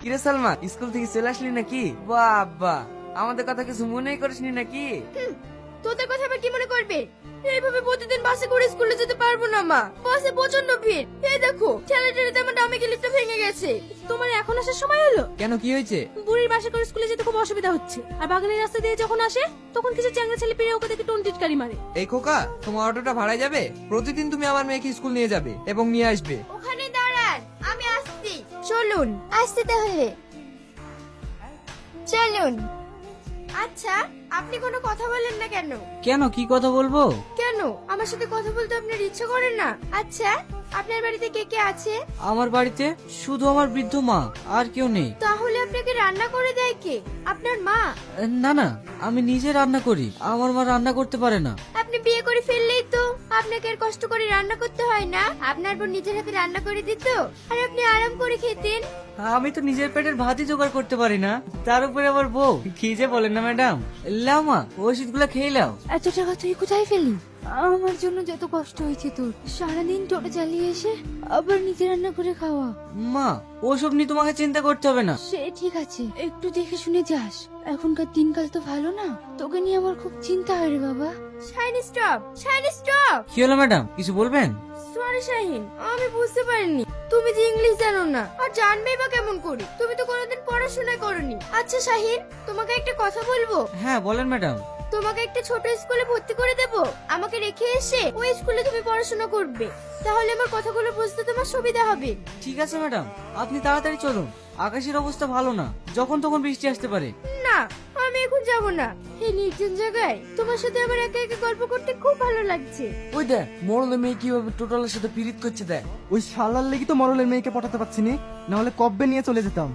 কিরে সালমা, স্কুল থেকে চলে আসলি নাকি? বাবা, আমাদের কথা কিছু মনেই করিসনি নাকি? তোদের কথা আবার কি মনে করবে? এইভাবে প্রতিদিন বাসে করে স্কুলে যেতে পারবো না মা, বাসে প্রচন্ড ভিড়। এই দেখো ঠেলাঠেলিতে আমার ডামে গিলিটা ভেঙে গেছে। তোমার এখন আসার সময় হলো? কেন, কি হয়েছে? বুড়ির বাসে করে স্কুলে যেতে খুব অসুবিধা হচ্ছে, আর বাগানের রাস্তা দিয়ে যখন আসে তখন কিছু চ্যাংড়া ছেলে পেরে ওকে দেখে টোন টিটকারি মারে। এই খোকা, তোমার অটোটা ভাড়ায় যাবে? প্রতিদিন তুমি আমার মেয়েকে স্কুল নিয়ে যাবে এবং নিয়ে আসবে। ওখানে দাঁড়ান, আমি আসছি। চলুন, আসতে তাহলে চলুন। আচ্ছা, আপনি কোনো কথা বলেন না কেন? কেন, কি কথা বলবো? কেন আমার সাথে কথা বলতে আপনার ইচ্ছে করে না? আচ্ছা, আপনার বাড়িতে কে কে আছে? আমার বাড়িতে শুধু আমার বৃদ্ধ মা, আর কেউ নেই। তাহলে আপনাকে রান্না করে দেয় কে? আপনার মা? না না, আমি নিজে রান্না করি। আমার মা রান্না করতে পারে না। আপনি বিয়ে করে ফেললেই তো আপনাকে আর কষ্ট করে রান্না করতে হয় না। আপনার বোন নিজের হাতে রান্না করে দিত, আর আপনি আরাম করে খেতেন। আমি তো নিজের পেটের ভাতই জোগাড় করতে পারি না, তার উপরে আবার বউ। কি যে বলেন না ম্যাডাম। লাও মা, ওষুধগুলো খেয়ে লাও। এত টাকা তুই কোথায় ফেলি? আমার জন্য যত কষ্ট হয়েছে তোর, সারাদিন টোটো চালিয়ে এসে আবার নিজে রান্না করে খাওয়া। মা, ওসব নিয়ে তোমাকে চিন্তা করতে হবে না। সে ঠিক আছে, একটু দেখে শুনে যাস। এখনকার দিনকাল তো ভালো না, তোকে নিয়ে আমার খুব চিন্তা হয় রে বাবা। Shine stop, shine stop. কি হলো ম্যাডাম, কিছু বলবেন? সরি শাহিন, আমি বুঝতে পারিনি তুমি যে ইংলিশ জানো না, আর জানবেই বা কেমন করি? তুমি তো কোনোদিন পড়াশোনা করনি। আচ্ছা শাহিন, তোমাকে একটা কথা বলবো। হ্যাঁ বলেন ম্যাডাম। তোমাকে একটা ছোট স্কুলে ভর্তি করে দেব, আমাকে রেখে এসে ওই স্কুলে তুমি পড়াশোনা করবে। তাহলে আমার কথাগুলো বুঝতে তোমার সুবিধা হবে। ঠিক আছে ম্যাডাম, আপনি তাড়াতাড়ি চলুন। আকাশের অবস্থা ভালো না, যখন তখন বৃষ্টি আসতে পারে। না, আমি এখন যাব না। এই নির্জন জায়গায় তোমার সাথে আমার একা একা গল্প করতে খুব ভালো লাগছে। ওই দেখ, মরলের মেয়ে কিভাবে টোটালের সাথে পিরিত করছে দেখ। ওই শালার লেগে তো মরলের মেয়েকে পটাতে পারছি নি, না হলে কব্বে নিয়ে চলে যেতাম।